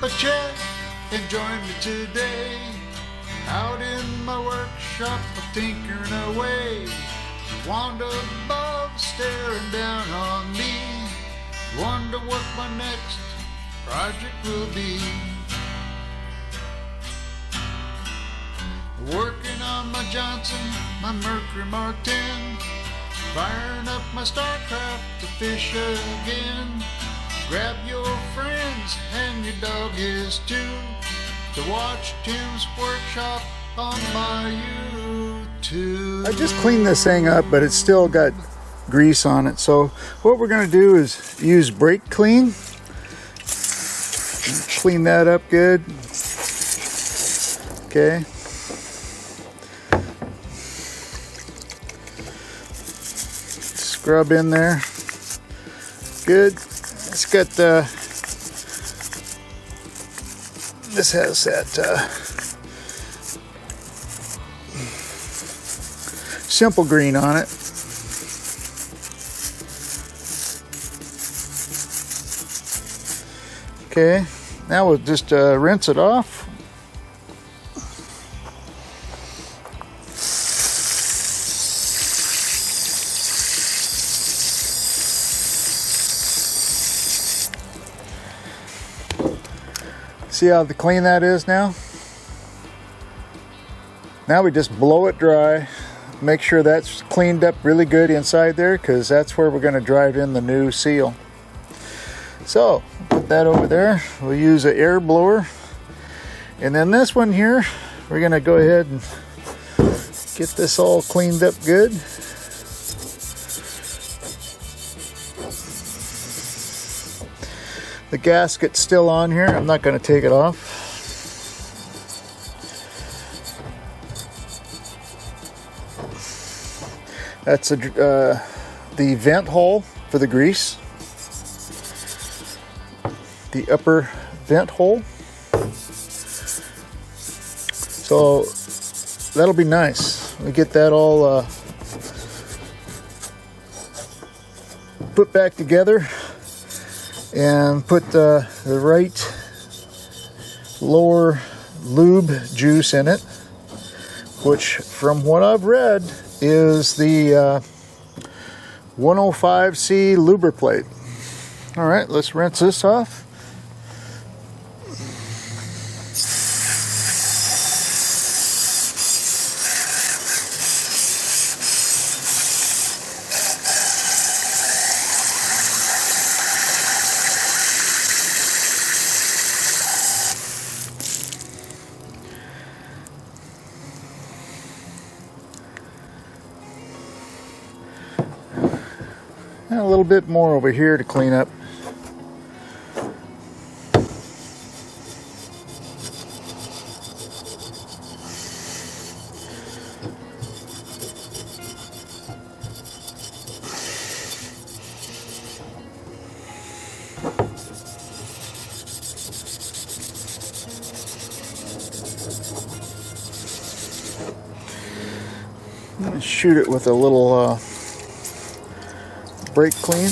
a chair and join me today. Out in my workshop, I'm tinkering away. Wanda above staring down on me. Wonder what my next project will be. Working on my Johnson, my Mercury Mark 10. Firing up my StarCraft to fish again. Grab your friends and your dog is too, to watch Tim's workshop on my YouTube. I just cleaned this thing up, but it's still got grease on it. So what we're going to do is use brake clean. Clean that up good. Okay. Scrub in there. Good. It's got this has that simple green on it. Okay, now we'll just rinse it off. See how clean that is now? Now we just blow it dry. Make sure that's cleaned up really good inside there, because that's where we're going to drive in the new seal. So, put that over there. We'll use an air blower. And then this one here, we're going to go ahead and get this all cleaned up good. The gasket's still on here. I'm not going to take it off. That's the vent hole for the grease. The upper vent hole. So that'll be nice. We get that all put back together. And put the right lower lube juice in it, which from what I've read is the 105C lubriplate. All right, let's rinse this off. And a little bit more over here to clean up. I'm going to shoot it with a little brake clean.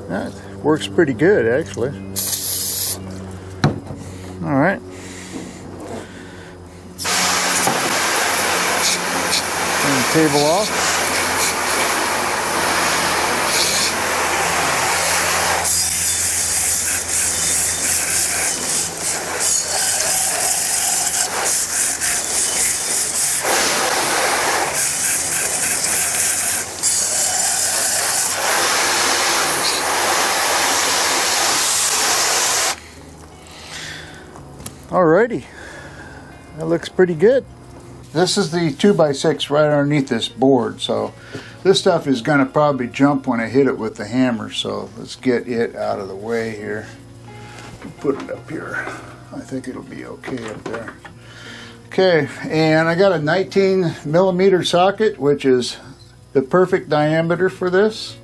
That works pretty good, actually. All right. Turn the table off. Alrighty, that looks pretty good. This is the 2x6 right underneath this board, so this stuff is going to probably jump when I hit it with the hammer, so let's get it out of the way here. Put it up here. I think it'll be okay up there. Okay, and I got a 19mm socket, which is the perfect diameter for this.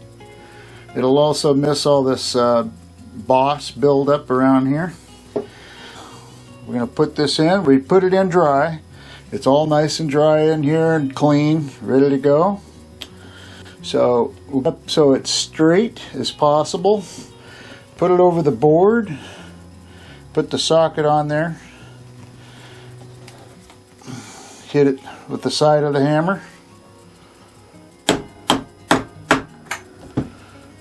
It'll also miss all this boss buildup around here. We're going to put this in. We put it in dry. It's all nice and dry in here and clean, ready to go. So up so it's straight as possible. Put it over the board. Put the socket on there. Hit it with the side of the hammer.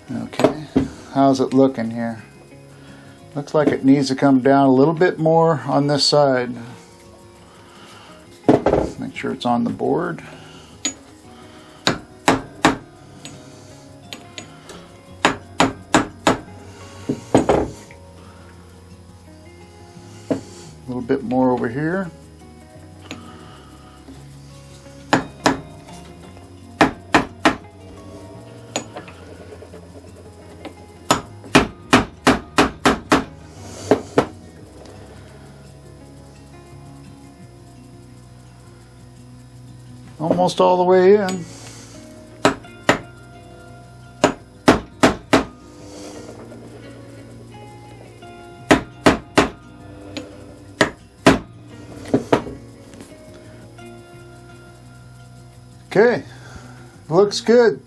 Okay, how's it looking here? Looks like it needs to come down a little bit more on this side. Make sure it's on the board. A little bit more over here. Almost all the way in. Okay, looks good.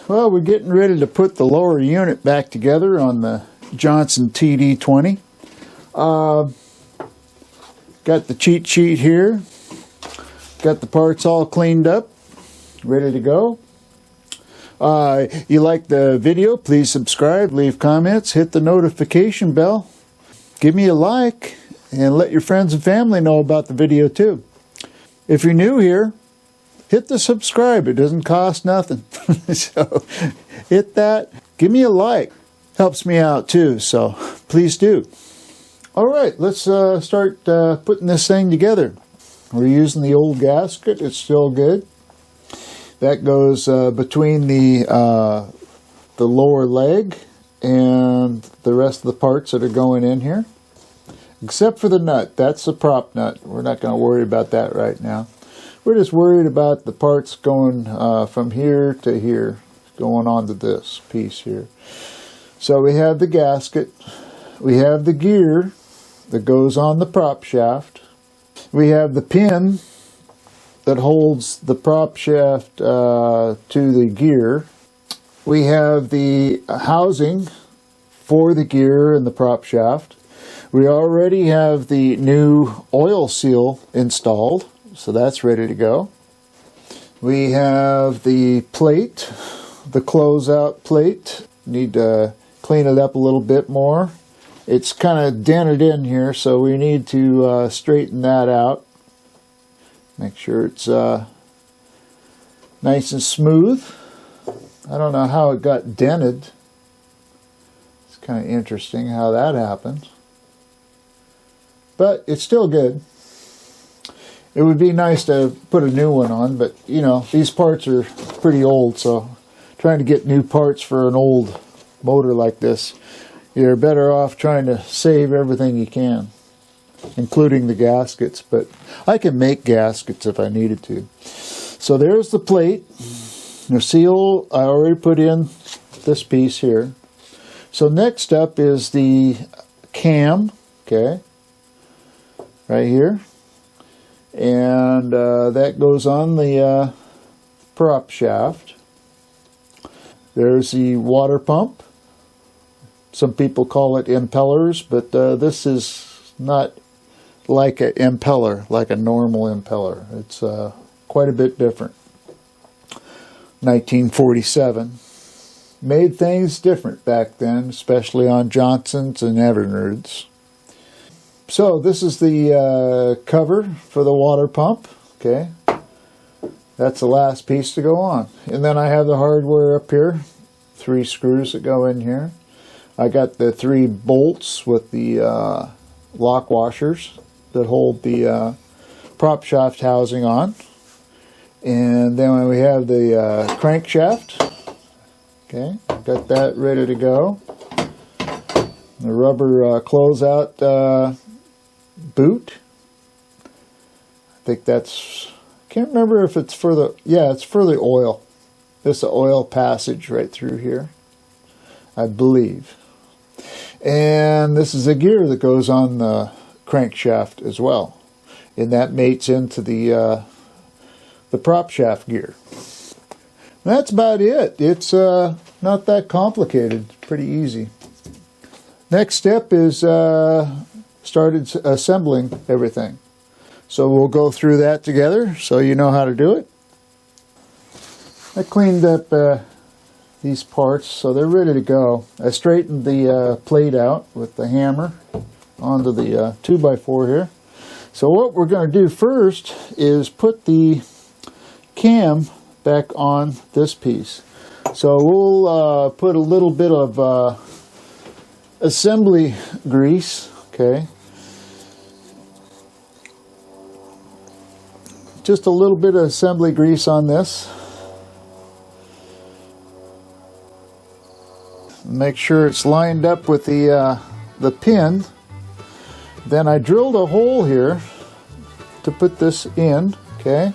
Well, we're getting ready to put the lower unit back together on the Johnson TD20. Got the cheat sheet here. Got the parts all cleaned up, ready to go. You like the video, please subscribe, leave comments, hit the notification bell. Give me a like, and let your friends and family know about the video too. If you're new here, hit the subscribe. It doesn't cost nothing. So hit that. Give me a like. Helps me out too, so please do. All right, let's start putting this thing together. We're using the old gasket. It's still good. That goes between the lower leg and the rest of the parts that are going in here. Except for the nut. That's the prop nut. We're not going to worry about that right now. We're just worried about the parts going from here to here, going onto this piece here. So we have the gasket. We have the gear that goes on the prop shaft. We have the pin that holds the prop shaft to the gear. We have the housing for the gear and the prop shaft. We already have the new oil seal installed, so that's ready to go. We have the plate, the closeout plate. Need to clean it up a little bit more. It's kind of dented in here, so we need to straighten that out. Make sure it's nice and smooth. I don't know how it got dented. It's kind of interesting how that happened. But it's still good. It would be nice to put a new one on, but you know, these parts are pretty old, so trying to get new parts for an old motor like this, you're better off trying to save everything you can, including the gaskets, but I can make gaskets if I needed to. So there's the plate. The seal, I already put in this piece here. So next up is the cam, okay, right here. And that goes on the prop shaft. There's the water pump. Some people call it impellers, but this is not like an impeller, like a normal impeller. It's quite a bit different. 1947. Made things different back then, especially on Johnsons and Evernerds. So this is the cover for the water pump. Okay, that's the last piece to go on. And then I have the hardware up here. 3 screws that go in here. I got the 3 bolts with the lock washers that hold the prop shaft housing on. And then we have the crankshaft. Okay, got that ready to go. The rubber closeout boot. I think that's, can't remember if it's for the, yeah, it's for the oil. There's the oil passage right through here, I believe. And this is a gear that goes on the crankshaft as well. And that mates into the prop shaft gear. That's about it. It's not that complicated. It's pretty easy. Next step is started assembling everything. So we'll go through that together so you know how to do it. I cleaned up these parts so they're ready to go. I straightened the plate out with the hammer onto the 2x4 here. So what we're going to do first is put the cam back on this piece. So we'll put a little bit of assembly grease, okay? Just a little bit of assembly grease on this. Make sure it's lined up with the pin. Then I drilled a hole here to put this in, okay?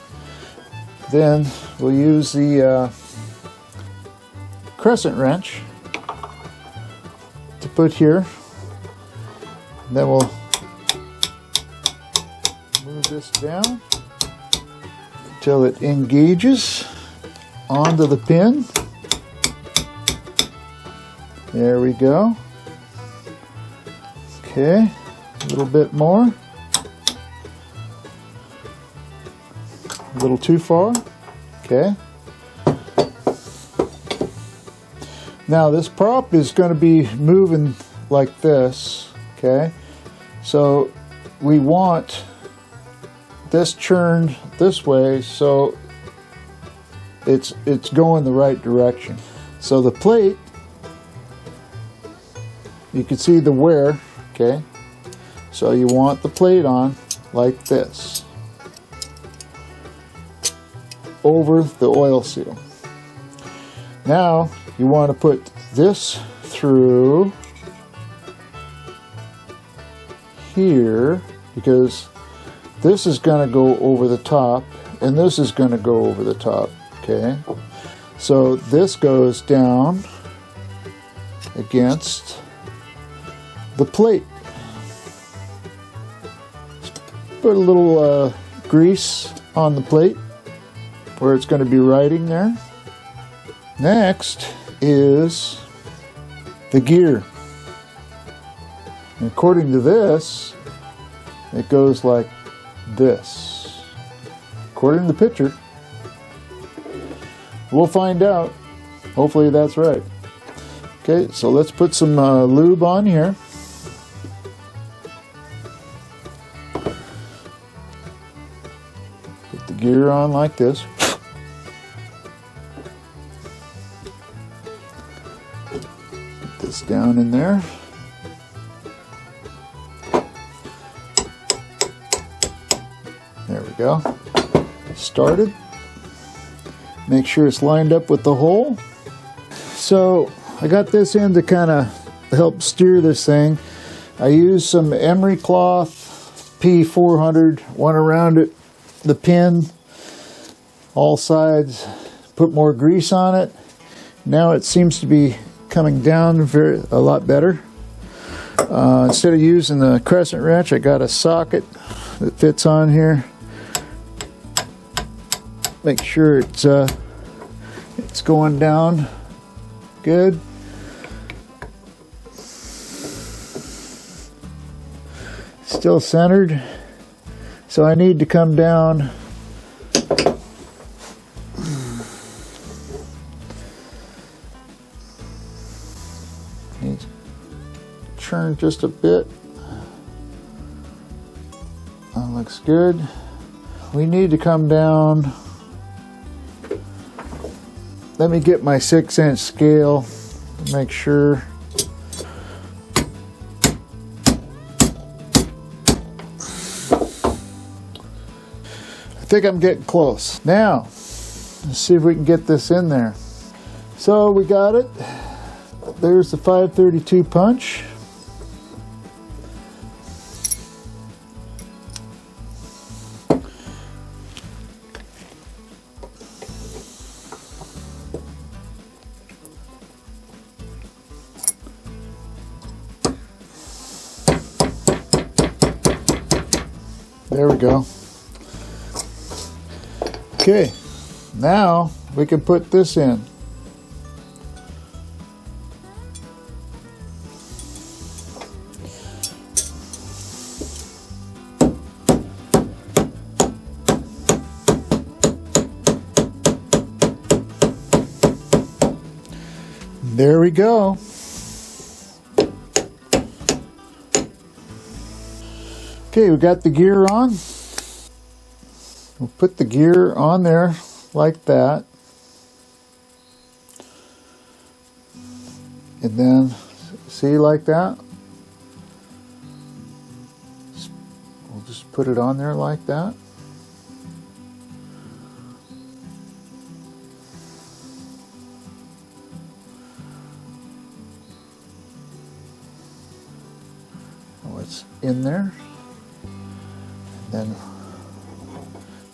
Then we'll use the crescent wrench to put here. And then we'll move this down until it engages onto the pin. There we go. Okay, a little bit more. A little too far. Okay. Now this prop is going to be moving like this. Okay. So we want this turned this way so it's going the right direction. So the plate, you can see the wear, okay? So you want the plate on like this over the oil seal. Now you want to put this through here because this is going to go over the top and this is going to go over the top, okay? So this goes down against the plate. Put a little grease on the plate where it's going to be riding there. Next is the gear. And according to this, it goes like this. According to the picture. We'll find out. Hopefully that's right. Okay, so let's put some lube on here. Put the gear on like this. Put this down in there. There we go. Started. Make sure it's lined up with the hole. So I got this in to kind of help steer this thing. I used some emery cloth, P400, went around it, the pin, all sides, put more grease on it. Now it seems to be coming down a lot better. Instead of using the crescent wrench, I got a socket that fits on here. Make sure it's going down good. Still centered, so I need to come down need to turn just a bit. That looks good. We need to come down. Let me get my 6-inch scale, make sure. I think I'm getting close. Now, let's see if we can get this in there. So we got it. There's the 532 punch. There we go. Okay, now we can put this in. There we go. Okay, we got the gear on. We'll put the gear on there like that. And then, see, like that? We'll just put it on there like that. Oh, it's in there. Then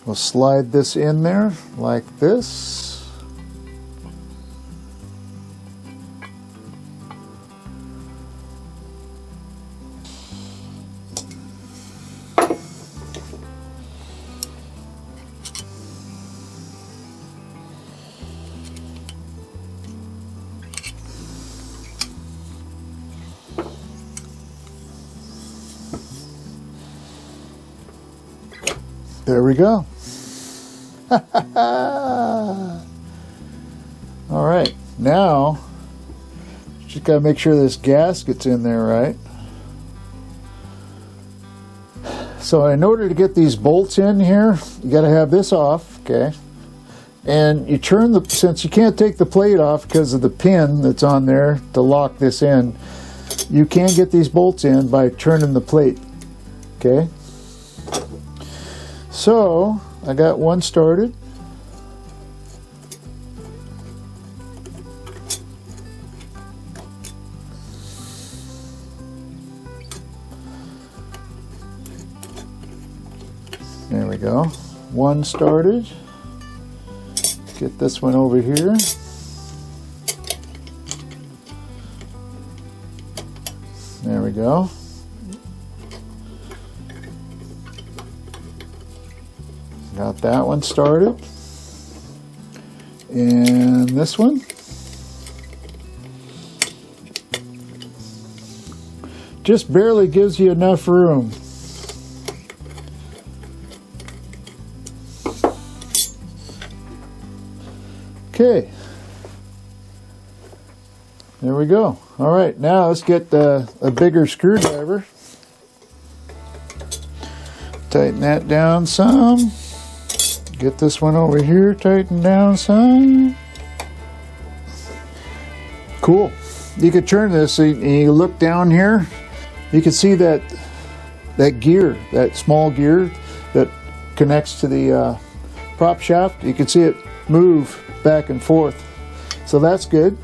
we'll slide this in there like this. There we go. All right, now just got to make sure this gasket's in there right. So in order to get these bolts in here, you got to have this off, okay? And you turn the, since you can't take the plate off because of the pin that's on there to lock this in, you can get these bolts in by turning the plate, okay? So, I got one started. There we go. One started. Get this one over here. There we go. Got that one started. And this one. Just barely gives you enough room. Okay. There we go. All right, now let's get a bigger screwdriver. Tighten that down some. Get this one over here, tighten down some. Cool. You could turn this and you look down here. You can see that gear, that small gear that connects to the prop shaft. You can see it move back and forth. So that's good.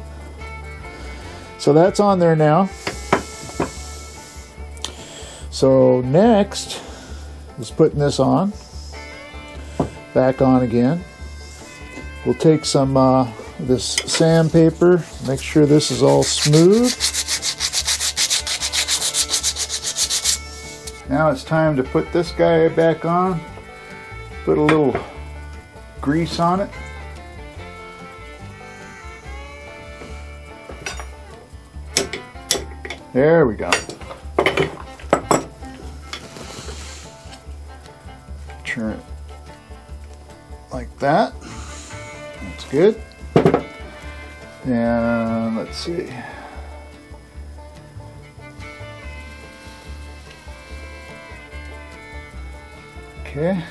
So that's on there now. So next is putting this on. Back on again. We'll take some this sandpaper, make sure this is all smooth. Now it's time to put this guy back on. Put a little grease on it. There we go. Turn it like that. That's good. And let's see. Okay.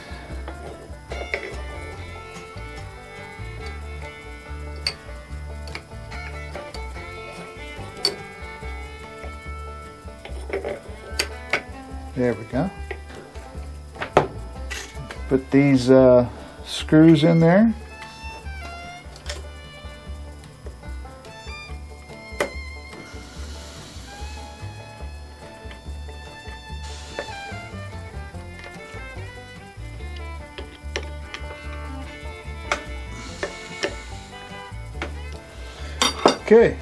There we go. Put these screws in there. Okay.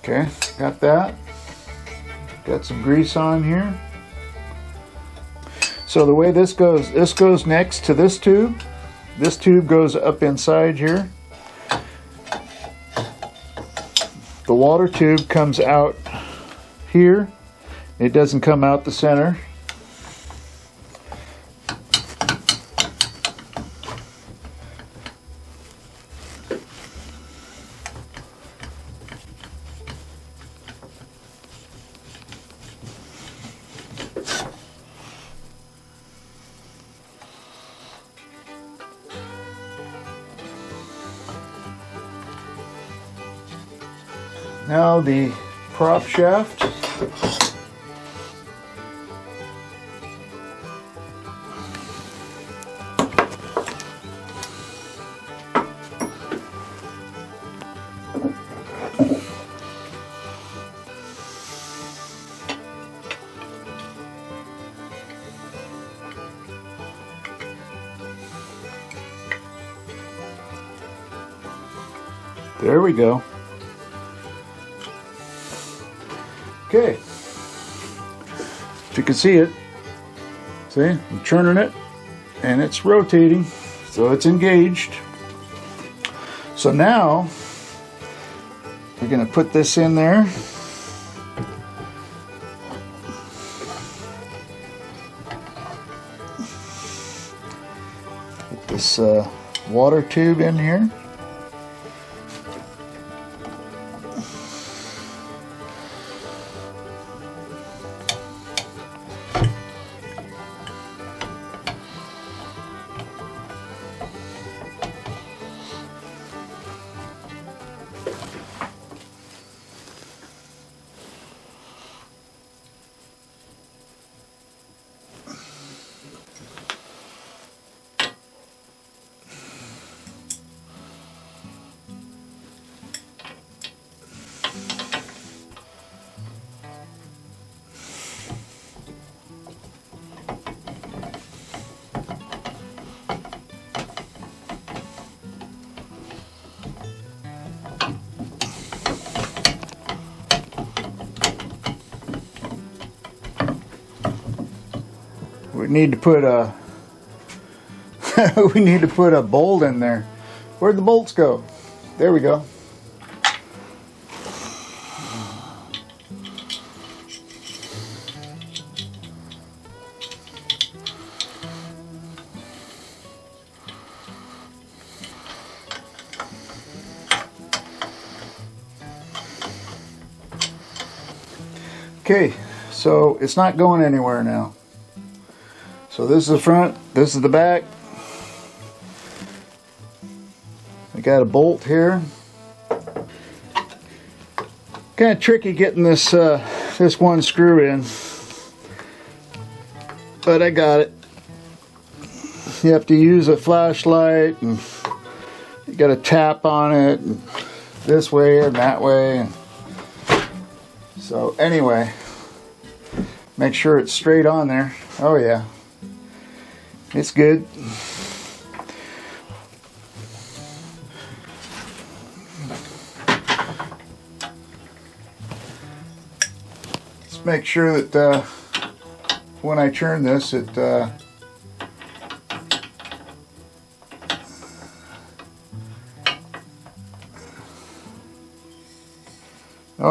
Okay, got that. Got some grease on here. So the way this goes next to this tube. This tube goes up inside here. The water tube comes out here. It doesn't come out the center. Now the prop shaft. There we go. Okay, if you can see it, see, I'm turning it and it's rotating, so it's engaged. So now we're going to put this in there. Put this water tube in here. We need to put a we need to put a bolt in there. Where'd the bolts go? There we go. Okay, so it's not going anywhere now. So this is the front, this is the back. We got a bolt here. Kind of tricky getting this this one screw in, but I got it. You have to use a flashlight, and you got to tap on it and this way and that way. So anyway, make sure it's straight on there. Oh yeah. It's good. Let's make sure that when I turn this, it oh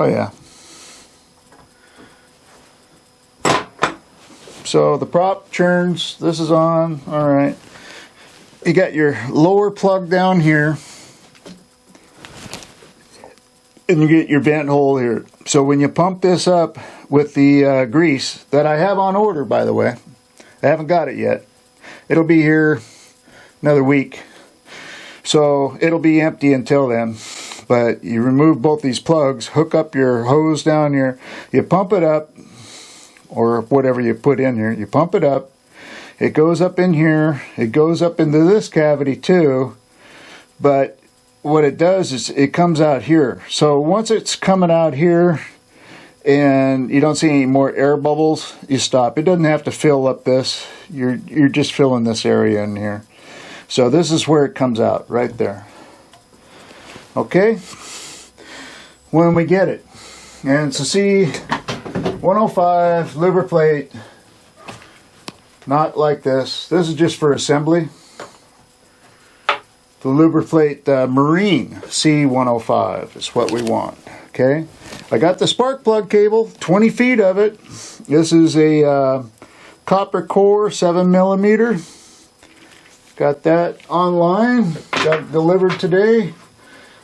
yeah. So the prop turns, this is on, alright. You got your lower plug down here, and you get your vent hole here. So when you pump this up with the grease, that I have on order by the way, I haven't got it yet. It'll be here another week. So it'll be empty until then. But you remove both these plugs, hook up your hose down here, you pump it up, or whatever you put in here, you pump it up, it goes up in here, it goes up into this cavity too, but what it does is it comes out here. So once it's coming out here and you don't see any more air bubbles, you stop. It doesn't have to fill up this, you're just filling this area in here. So this is where it comes out, right there. Okay, when we get it, And it's a C105 louver plate. Not like this. This is just for assembly. The louver plate Marine C105 is what we want. Okay. I got the spark plug cable, 20 feet of it. This is a copper core, 7mm. Got that online. Got it delivered today.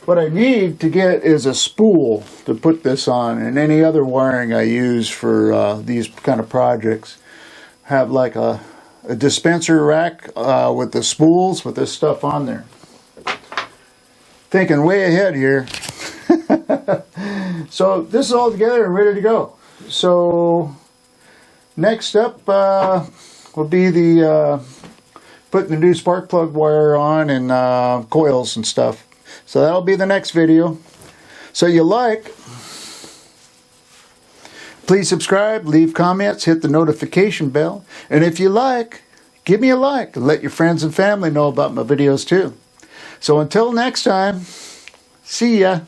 What I need to get is a spool to put this on, and any other wiring I use for these kind of projects. Have like a dispenser rack with the spools with this stuff on there. Thinking way ahead here. So this is all together and ready to go. So next up will be the putting the new spark plug wire on and coils and stuff. So that'll be the next video. So you like, please subscribe, leave comments, hit the notification bell, and if you like, give me a like and let your friends and family know about my videos too. So until next time, see ya.